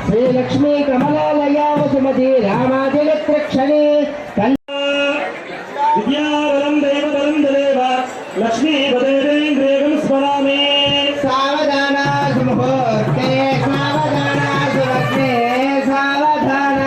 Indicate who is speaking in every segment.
Speaker 1: श्रीलक्ष्मी कमलालया वसुमती रामादिलत्रक्षणे विद्यावरं देववरं देव लक्ष्मी पदेन्द्रियं स्मरामि सावधाना सुमुहूर्ते सावधाना सुलग्ने सावधाना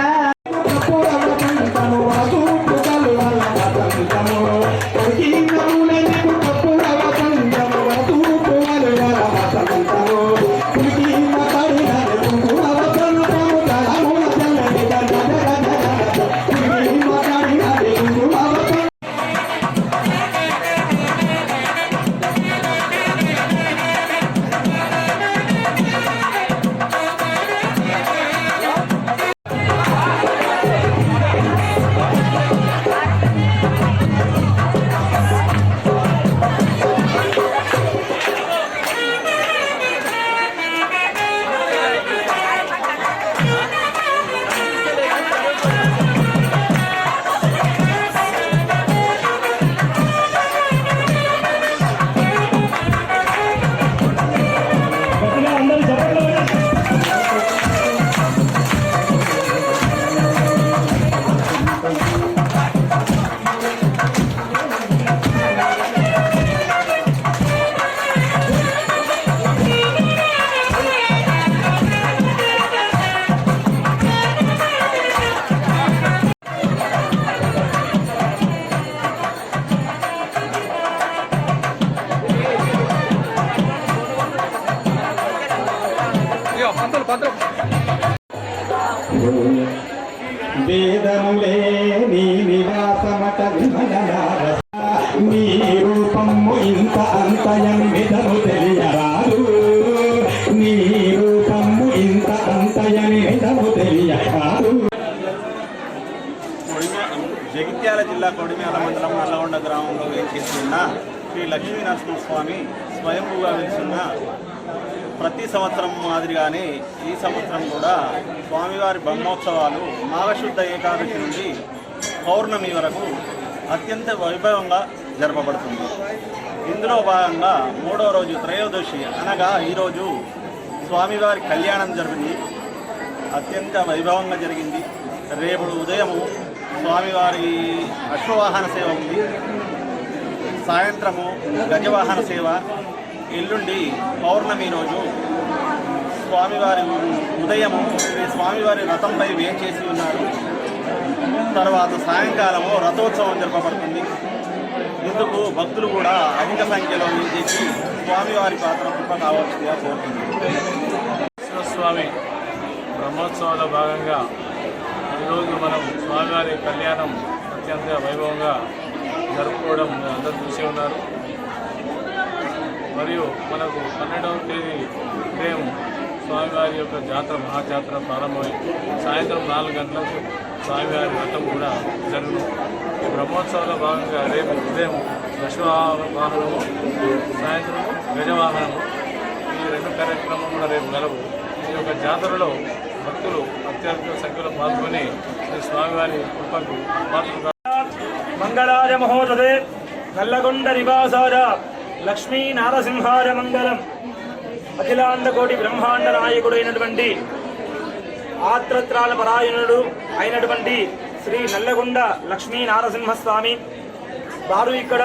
Speaker 1: వేదములే నీ నివాసమట విమలనార నీ రూపము ఇంత అంతయం విధము తెలియరాదు నీ రూపము ఇంత అంతయని విధము తెలియరాదు.
Speaker 2: జగిత్యాల జిల్లా కొడిమేల మండలం నల్లగొండ గ్రామంలో వేచేస్తున్న శ్రీ లక్ష్మీనరసింహస్వామి స్వయంభూగా వెలిసిన ప్రతి సంవత్సరం మాదిరిగానే ఈ సంవత్సరం కూడా స్వామివారి బ్రహ్మోత్సవాలు మాఘశుద్ధ ఏకాదశి నుండి పౌర్ణమి వరకు అత్యంత వైభవంగా జరపబడుతుంది. ఇందులో భాగంగా 3వ రోజు త్రయోదశి అనగా ఈరోజు స్వామివారి కళ్యాణం జరిగింది. అత్యంత వైభవంగా జరిగింది. రేపు ఉదయము స్వామివారి అశ్వవాహన సేవ ఉంది. సాయంత్రము గజవాహన సేవ. ఎల్లుండి పౌర్ణమి రోజు స్వామివారి ఉదయము స్వామివారి రథంపై వేంచేసి ఉన్నారు. తర్వాత సాయంకాలము రథోత్సవం జరపబడుతుంది. ఇందుకు భక్తులు కూడా అధిక సంఖ్యలో వేంచేసి స్వామివారి పాత్ర కృప కావాల్సిందిగా కోరుతుంది.
Speaker 3: స్వామి బ్రహ్మోత్సవాల్లో భాగంగా ఈరోజు మనం స్వామివారి కళ్యాణం అత్యంత వైభవంగా జరుపుకోవడం అందరూ చూసి ఉన్నారు. మరియు మనకు 12వ తేదీ ఉదయం స్వామివారి యొక్క జాతర మహాజాతర ప్రారంభమై సాయంత్రం 4 గంటలకు స్వామివారి వ్రతం కూడా జరుగును. ఈ బ్రహ్మోత్సవంలో భాగంగా రేపు ఉదయం అశ్వవాహనము, సాయంత్రం గజవాహనము, ఈ 2 కార్యక్రమం కూడా రేపు గలవు. ఈ యొక్క జాతరలో భక్తులు అత్యధిక సంఖ్యలో పాల్గొని స్వామివారి కృపకు పాత్రలు.
Speaker 4: మంగళాయ మహోదదే నల్లగొండ నివాసాయ లక్ష్మీ నారసింహాయ మంగళం. అఖిలాండ కోటి బ్రహ్మాండ నాయకుడైనటువంటి ఆత్రత్రాల పరాయణుడు అయినటువంటి శ్రీ నల్లగొండ లక్ష్మీ నారసింహస్వామి వారు ఇక్కడ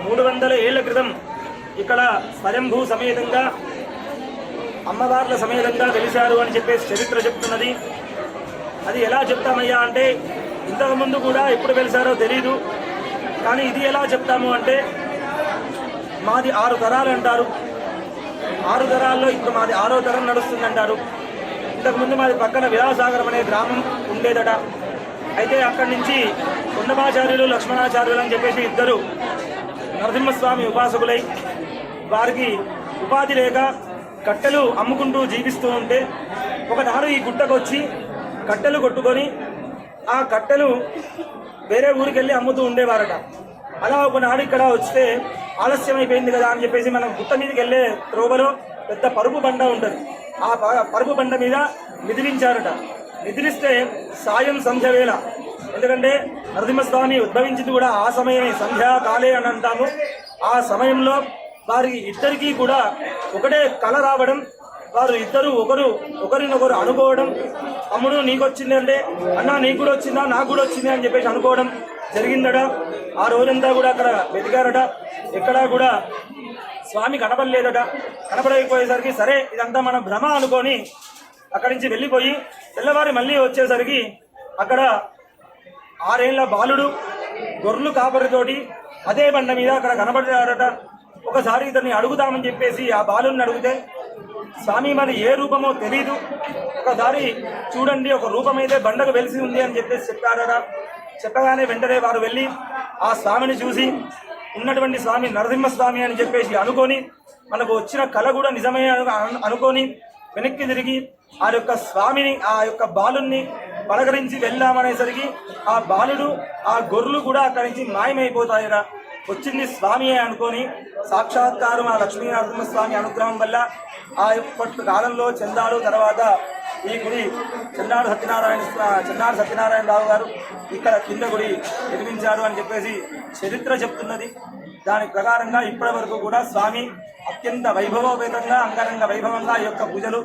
Speaker 4: 300 ఏళ్ల క్రితం ఇక్కడ స్వయంభూ సమేతంగా అమ్మవార్ల సమేతంగా వెలిశారు అని చెప్పేసి చరిత్ర చెప్తున్నది. అది ఎలా చెప్తామయ్యా అంటే, ఇంతకుముందు కూడా ఎప్పుడు వెలిశారో తెలీదు, కానీ ఇది ఎలా చెప్తాము అంటే, మాది 6 తరాలు అంటారు. 6 తరాల్లో ఇప్పుడు మాది 6వ తరం నడుస్తుందంటారు. ఇంతకుముందు మాది పక్కన విలాసాగరం అనే గ్రామం ఉండేదట. అయితే అక్కడి నుంచి కొండమాచార్యులు లక్ష్మణాచార్యులు అని చెప్పేసి ఇద్దరు నరసింహస్వామి ఉపాసకులై వారికి ఉపాధి లేక కట్టెలు అమ్ముకుంటూ జీవిస్తూ ఉంటే ఒకనాడు ఈ గుట్టకు వచ్చి కట్టెలు కొట్టుకొని ఆ కట్టెలు వేరే ఊరికి వెళ్ళి అమ్ముతూ ఉండేవారట. అలా ఒకనాడు ఇక్కడ వస్తే ఆలస్యం అయిపోయింది కదా అని చెప్పేసి మనం గుట్ట మీదకి వెళ్ళే త్రోవలో పెద్ద పరుపు బండ ఉంటుంది. ఆ పరుపు బండ మీద నిద్రించారట. నిద్రిస్తే సాయం సంధ్య వేళ, ఎందుకంటే నరసింహస్వామి ఉద్భవించింది కూడా ఆ సమయమే, సంధ్యాకాలే అని అంటాము. ఆ సమయంలో వారి ఇద్దరికీ కూడా ఒకటే కళ రావడం, వారు ఇద్దరు ఒకరినొకరు అనుకోవడం, తమ్ముడు నీకు వచ్చింది అంటే అన్న నీకు కూడా వచ్చిందా, నాకు కూడా వచ్చింది అని చెప్పేసి అనుకోవడం జరిగిందట. ఆ రోజంతా కూడా అక్కడ వెతికారట, ఎక్కడా కూడా స్వామి కనపడలేదట. కనపడకపోయేసరికి సరే ఇదంతా మన భ్రమ అనుకొని అక్కడి నుంచి వెళ్ళిపోయి తెల్లవారి మళ్ళీ వచ్చేసరికి అక్కడ 6 ఏళ్ల బాలుడు గొర్రెలు కాపరితోటి అదే బండ మీద అక్కడ కనపడ్డారట. ఒకసారి ఇతన్ని అడుగుదామని చెప్పేసి ఆ బాలుని అడిగితే, స్వామి మరి ఏ రూపమో తెలీదు, ఒకసారి చూడండి ఒక రూపం అయితే బండకు వెలిసి ఉంది అని చెప్పేసి చెప్పారట. చెప్పగానే వెంటనే వారు వెళ్ళి ఆ స్వామిని చూసి ఉన్నటువంటి స్వామి నరసింహస్వామి అని చెప్పేసి అనుకొని, మనకు వచ్చిన కళ కూడా నిజమే అనుకొని వెనక్కి తిరిగి ఆ యొక్క స్వామిని ఆ యొక్క బాలుని పలకరించి వెళ్దామనేసరికి ఆ బాలుడు ఆ గొర్రెలు కూడా అక్కడి నుంచి మాయమైపోతాయరా. వచ్చింది స్వామియే అనుకొని సాక్షాత్కారం ఆ లక్ష్మీ నరసింహస్వామి అనుగ్రహం వల్ల ఆ యొక్క కాలంలో చందాలు తర్వాత ఈ గుడి చెన్నాడు సత్యనారాయణరావు గారు ఇక్కడ కింద గుడి నిర్మించారు అని చెప్పేసి చరిత్ర చెప్తున్నది. దాని ప్రకారంగా ఇప్పటి వరకు కూడా స్వామి అత్యంత వైభవోపేతంగా అంగరంగ వైభవంగా ఈ యొక్క పూజలు